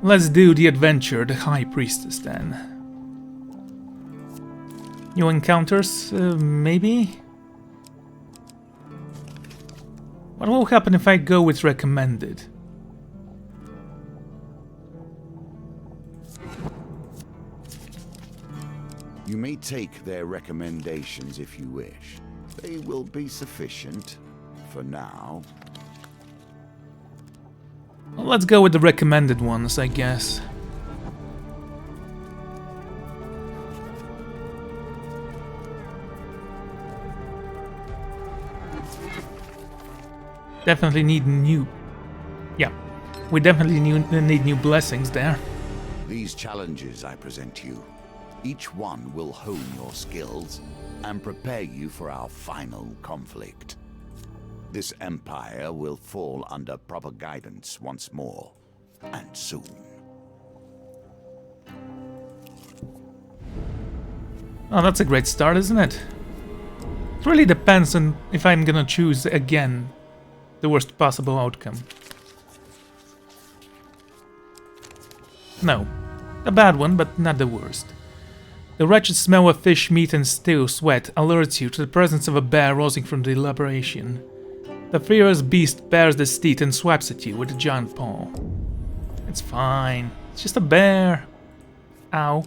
Let's do the adventure, the High Priestess, then. New encounters, maybe? What will happen if I go with recommended? You may take their recommendations if you wish. They will be sufficient for now. Well, let's go with the recommended ones, I guess. Definitely need new... Yeah, we definitely need new blessings there. These challenges I present to you, each one will hone your skills and prepare you for our final conflict. This empire will fall under proper guidance once more, and soon. Oh, that's a great start, isn't it? It really depends on if I'm gonna choose again the worst possible outcome. No, a bad one, but not the worst. The wretched smell of fish, meat and stale sweat alerts you to the presence of a bear rising from the elaboration. The furious beast bares its teeth and swipes at you with a giant paw. It's fine, it's just a bear. Ow.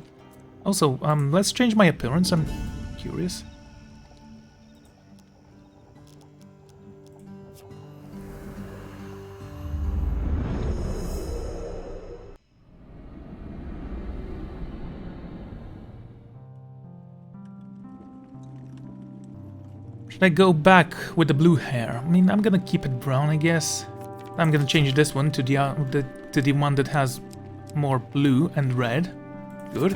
Also, let's change my appearance, I'm curious. Should I go back with the blue hair? I mean, I'm gonna keep it brown, I guess. I'm gonna change this one to the one that has more blue and red. Good.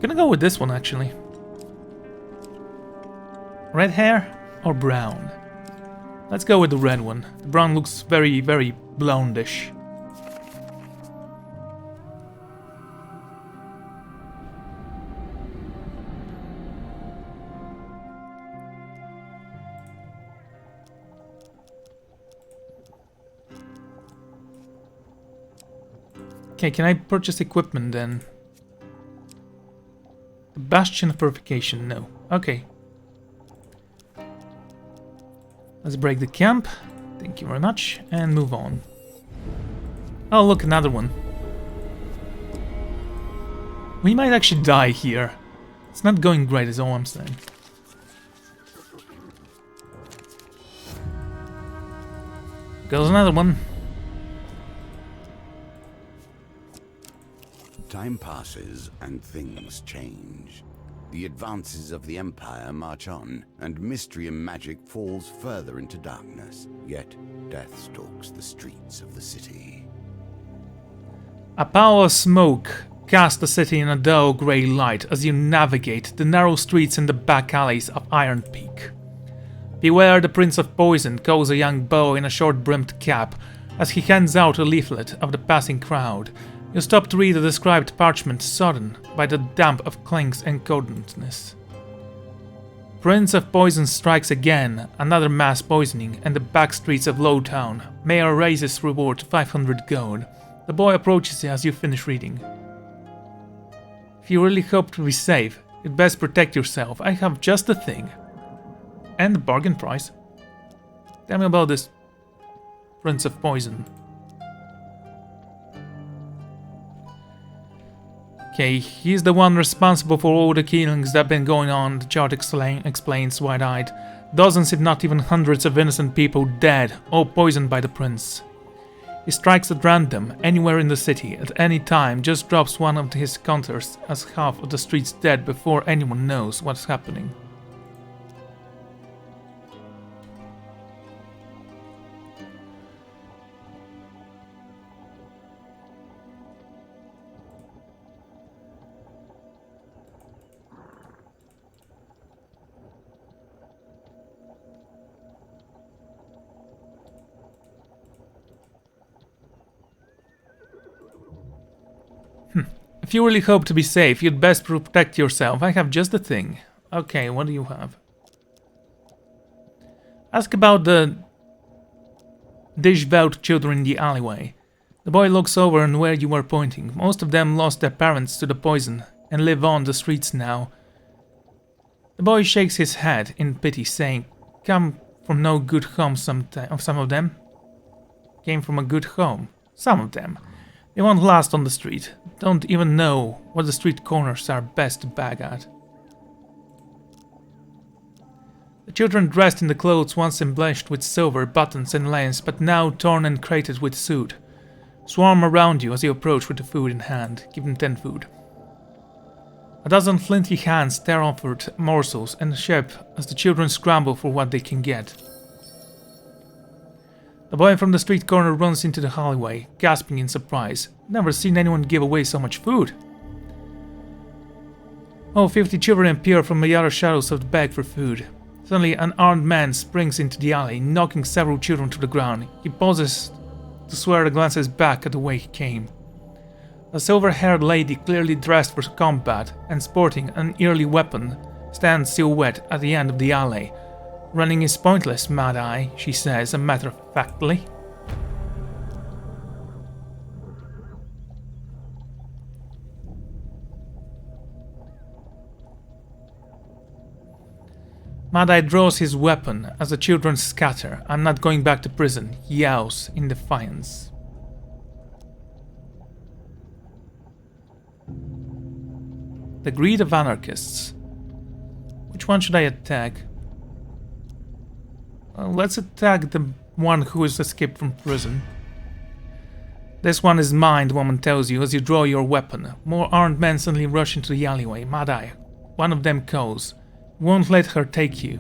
Gonna go with this one, actually. Red hair or brown? Let's go with the red one. The brown looks very, very blondish. Okay, can I purchase equipment then? The Bastion of Purification, no. Okay. Let's break the camp. Thank you very much. And move on. Oh, look, another one. We might actually die here. It's not going great, is all I'm saying. Goes another one. Time passes and things change. The advances of the Empire march on, and mystery and magic falls further into darkness. Yet, death stalks the streets of the city. A pall of smoke casts the city in a dull grey light as you navigate the narrow streets and the back alleys of Iron Peak. Beware, the Prince of Poison calls a young boy in a short-brimmed cap as he hands out a leaflet of the passing crowd. You stop to read the described parchment, sodden by the damp of Clink's encodedness. Prince of Poison strikes again, another mass poisoning, and the back streets of Lowtown. Mayor raises reward to 500 gold. The boy approaches you as you finish reading. If you really hope to be safe, you'd best protect yourself. I have just the thing. And the bargain price. Tell me about this Prince of Poison. Okay, he's the one responsible for all the killings that have been going on, the chart explains wide-eyed. Dozens if not even hundreds of innocent people dead, all poisoned by the prince. He strikes at random, anywhere in the city, at any time, just drops one of his counters as half of the streets dead before anyone knows what's happening. If you really hope to be safe, you'd best protect yourself. I have just the thing. Okay, what do you have? Ask about the dish-bout children in the alleyway. The boy looks over and where you were pointing. Most of them lost their parents to the poison and live on the streets now. The boy shakes his head in pity, saying, "Come from no good home some of them. Came from a good home. Some of them. They won't last on the street. Don't even know what the street corners are best to bag at." The children dressed in the clothes once embellished with silver, buttons and lace, but now torn and crated with soot, swarm around you as you approach with the food in hand. Give them 10 food. A dozen flinty hands stare offered morsels and ship as the children scramble for what they can get. The boy from the street corner runs into the alleyway, gasping in surprise. Never seen anyone give away so much food. 50 children appear from the outer shadows of the bag for food. Suddenly, an armed man springs into the alley, knocking several children to the ground. He pauses to swear and glances back at the way he came. A silver-haired lady, clearly dressed for combat and sporting an early weapon, stands silhouette at the end of the alley. "Running is pointless, Mad Eye," she says, matter-of-factly. Mad Eye draws his weapon as the children scatter. "I'm not going back to prison," he yells in defiance. The greed of anarchists. Which one should I attack? Let's attack the one who has escaped from prison. "This one is mine," the woman tells you as you draw your weapon. More armed men suddenly rush into the alleyway. Mad Eye, one of them calls. "Won't let her take you."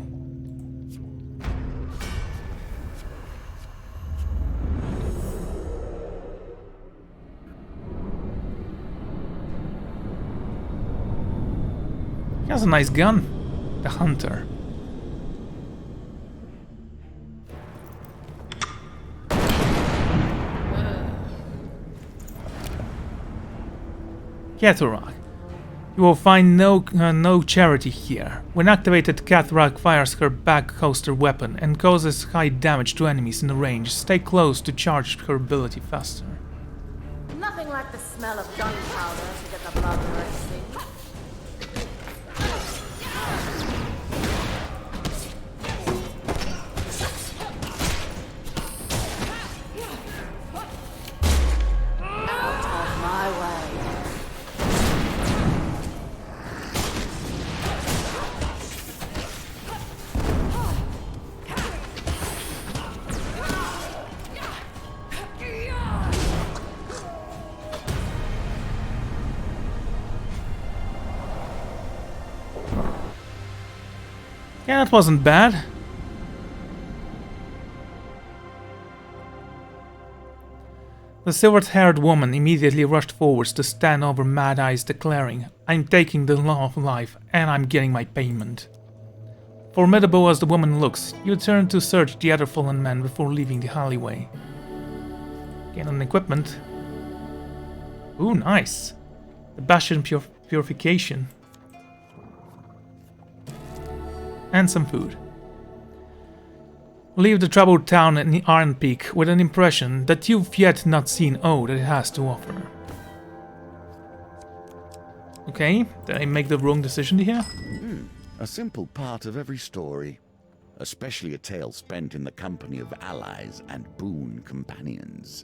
He has a nice gun. The Hunter. Catharak. You will find no charity here. When activated, Catharak fires her back-holster weapon and causes high damage to enemies in the range. Stay close to charge her ability faster. Nothing like the smell of gunpowder to get the blood racing. Out of my way. Yeah, that wasn't bad. The silver-haired woman immediately rushed forwards to stand over Mad Eyes, declaring, "I'm taking the law of life, and I'm getting my payment." Formidable as the woman looks, you turn to search the other fallen men before leaving the alleyway. Get on equipment. Ooh, nice. The Bastion Purification. And some food. Leave the troubled town in Iron Peak with an impression that you've yet not seen all that it has to offer. Okay, did I make the wrong decision here? A simple part of every story, especially a tale spent in the company of allies and boon companions.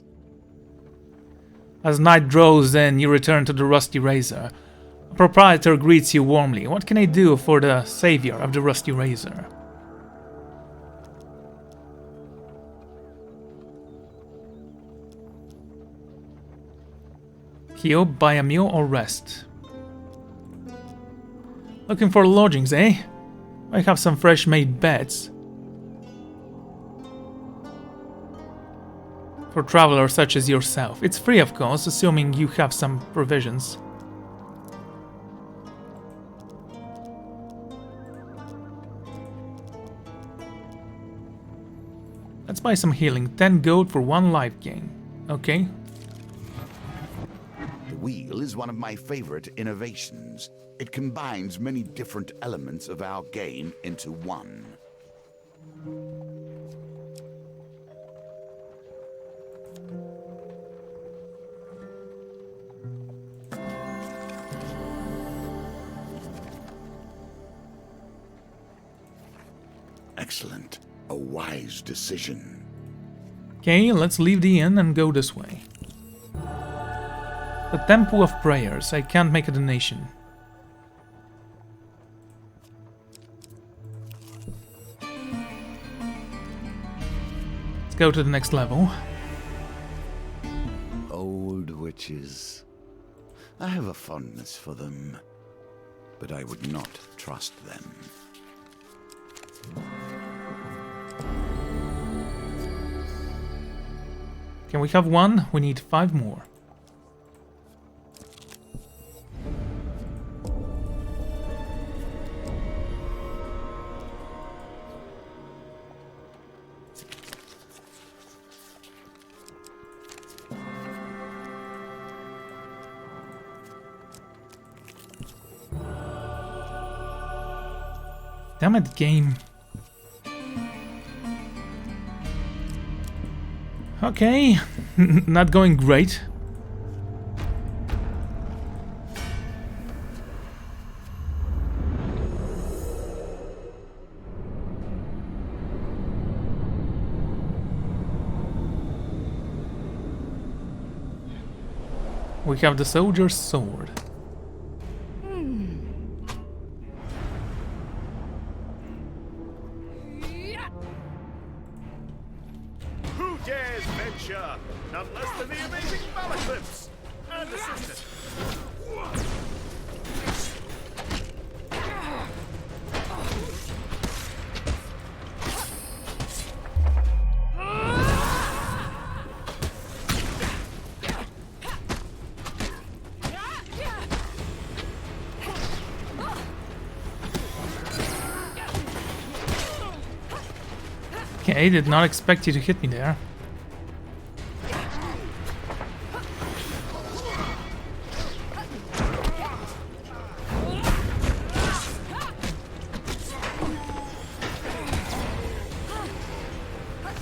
As night draws in, you return to the Rusty Razor. A proprietor greets you warmly. What can I do for the savior of the Rusty Razor? Heal, buy a meal, or rest? Looking for lodgings, eh? I have some fresh-made beds. For travelers such as yourself. It's free, of course, assuming you have some provisions. Let's buy some healing. 10 gold for 1 life gain. Okay. The wheel skill is one of my favorite innovations. It combines many different elements of our game into one. Excellent. A wise decision. Okay, let's leave the inn and go this way. The Temple of Prayers. I can't make a donation. Let's go to the next level. Old witches. I have a fondness for them, but I would not trust them. Can we have one? We need 5 more. Damn it, game. Okay, not going great. We have the soldier's sword. Who dares venture? None less than the amazing Malaclips and assistant. Okay, did not expect you to hit me there.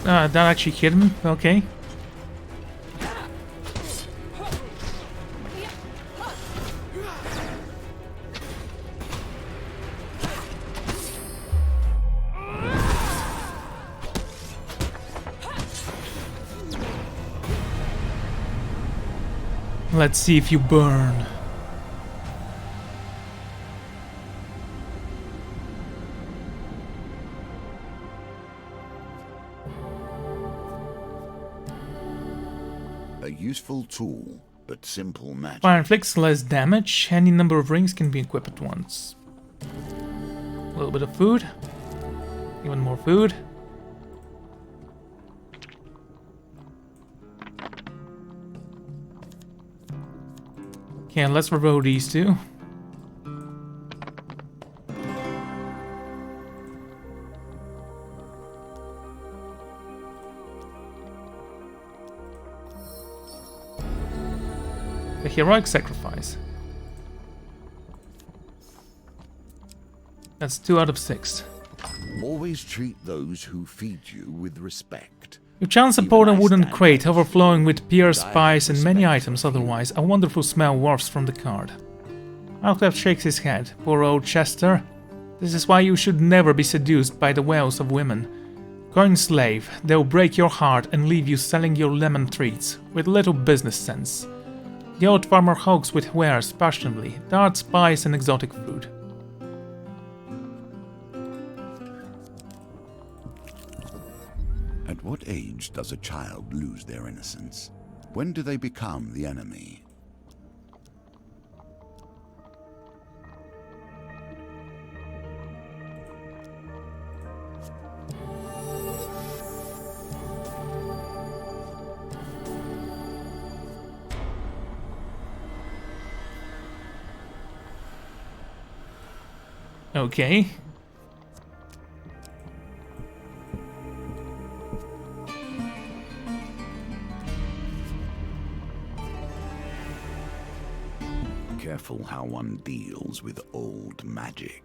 That actually hit him, okay. Let's see if you burn. A useful tool, but simple magic. Fire inflicts less damage. Any number of rings can be equipped at once. A little bit of food. Even more food. Okay, let's reroll these two. The heroic sacrifice. That's 2 out of 6. Always treat those who feed you with respect. You chance a pot and wooden crate overflowing with pear spice and many items otherwise. A wonderful smell wafts from the card. Malclef shakes his head. Poor old Chester. This is why you should never be seduced by the wails of women. Coin slave, they'll break your heart and leave you selling your lemon treats, with little business sense. The old farmer hogs with wares passionately, dart spice and exotic food. At what age does a child lose their innocence? When do they become the enemy? Okay. Careful how one deals with old magic.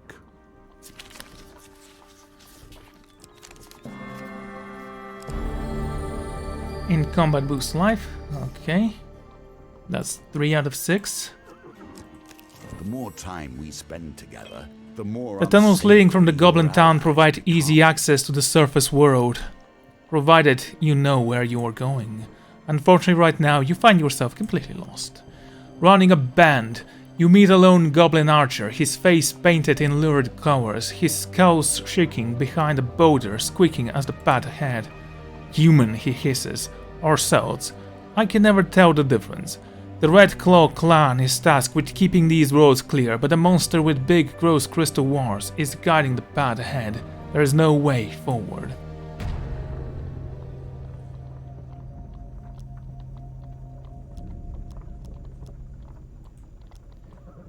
In combat boost life. Okay. That's 3 out of 6. The more time we spend together, the more The tunnels leading from the unsafe Goblin your Town allies provide easy become. access to the surface world, provided you know where you are going. Unfortunately, right now, you find yourself completely lost. Running a band, you meet a lone goblin archer, his face painted in lurid colors, his skull shaking behind a boulder, squeaking as the path ahead. Human, he hisses, or shouts. I can never tell the difference. The Red Claw clan is tasked with keeping these roads clear, but a monster with big, gross crystal wars is guiding the path ahead. There is no way forward.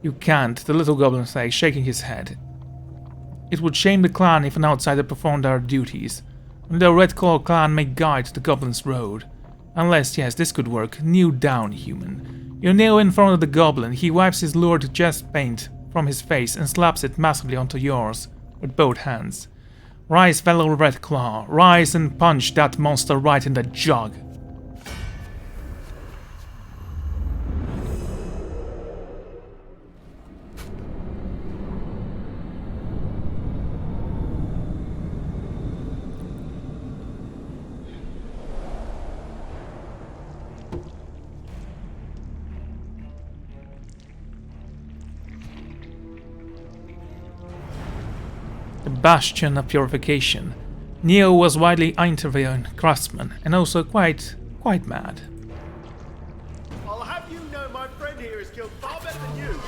You can't, the little goblin says, shaking his head. It would shame the clan if an outsider performed our duties. The Red Claw clan may guide the goblin's road. Unless, yes, this could work, kneel down, human. You kneel in front of the goblin, he wipes his lurid jest paint from his face and slaps it massively onto yours, with both hands. Rise, fellow Red Claw, rise and punch that monster right in the jug. The bastion of purification. Neo was widely interviewed craftsman and also quite mad. I'll have you know my friend here is killed far better than you.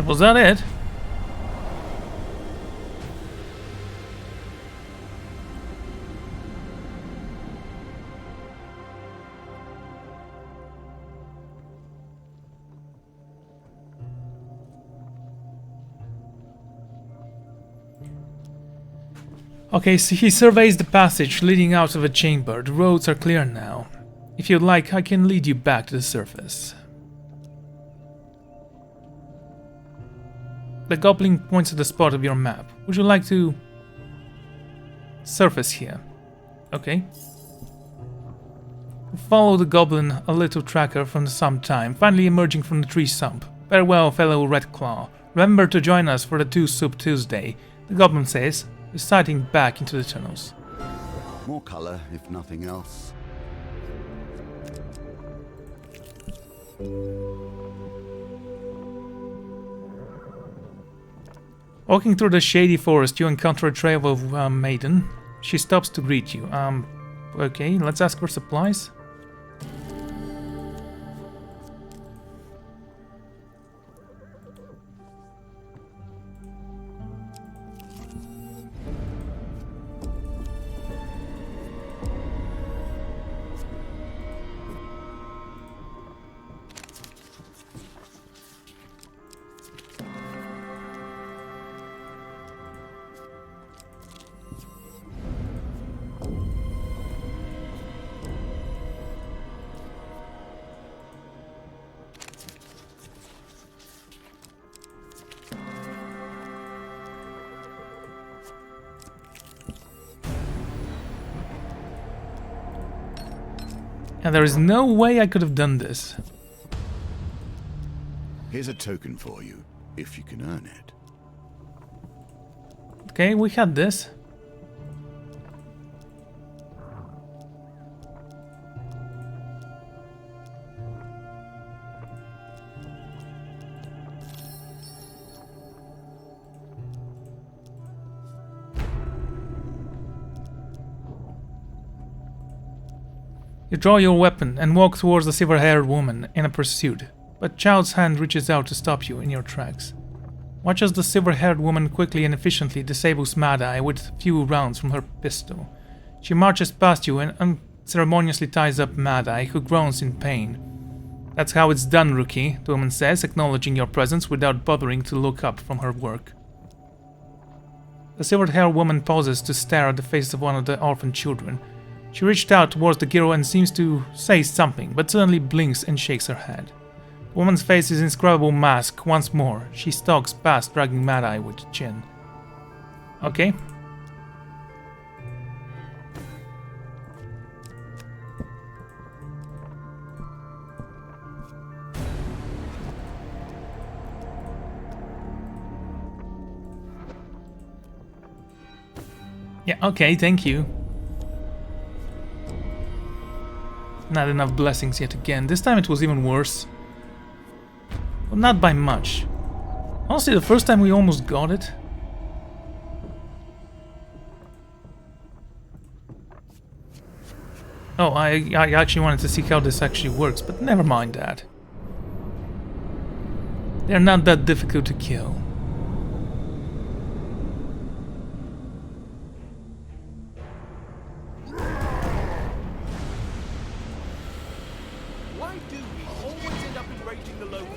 Was that it? Okay, so he surveys the passage leading out of a chamber. The roads are clear now. If you'd like, I can lead you back to the surface. The goblin points to the spot of your map. Would you like to surface here? Okay. Follow the goblin, a little tracker from some time, finally emerging from the tree stump. Farewell, fellow Red Claw. Remember to join us for the Two Soup Tuesday, the goblin says, reciting back into the tunnels. More color, if nothing else. Walking through the shady forest, you encounter a trail of a maiden. She stops to greet you. Okay, let's ask for supplies. And there is no way I could have done this. Here's a token for you, if you can earn it. Okay, we had this. You draw your weapon and walk towards the silver-haired woman in a pursuit, but Child's hand reaches out to stop you in your tracks. Watch as the silver-haired woman quickly and efficiently disables Mad Eye with a few rounds from her pistol. She marches past you and unceremoniously ties up Mad Eye, who groans in pain. That's how it's done, rookie, the woman says, acknowledging your presence without bothering to look up from her work. The silver-haired woman pauses to stare at the face of one of the orphan children. She reached out towards the girl and seems to say something, but suddenly blinks and shakes her head. The woman's face is an inscrutable mask once more. She stalks past, dragging Mad-Eye with chin. Okay. Yeah, okay, thank you. Not enough blessings yet again. This time it was even worse. But not by much. Honestly, the first time we almost got it. Oh, I actually wanted to see how this actually works, but never mind that. They're not that difficult to kill. Why do we always end up enraging the locals?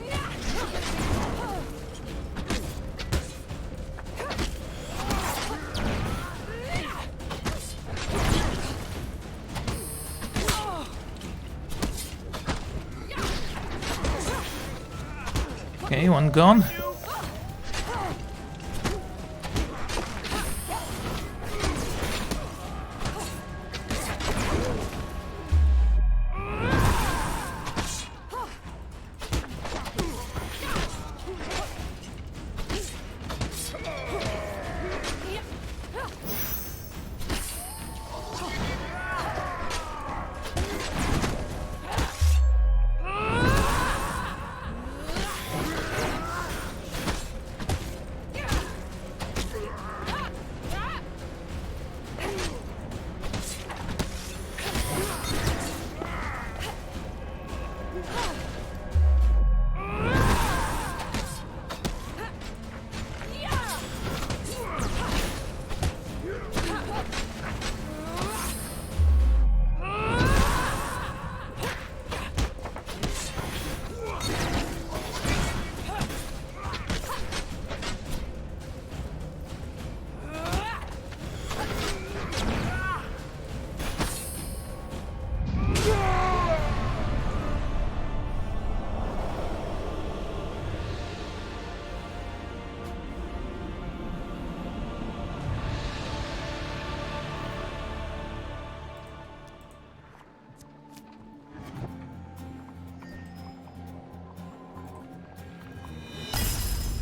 Okay, one gone.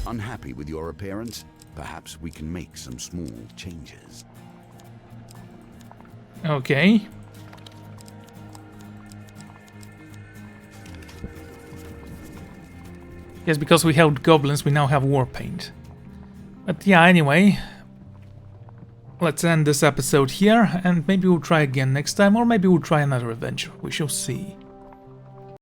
Unhappy with your appearance? Perhaps we can make some small changes. Okay. Yes, because we held goblins, we now have war paint. But yeah, anyway. Let's end this episode here, and maybe we'll try again next time, or maybe we'll try another adventure. We shall see.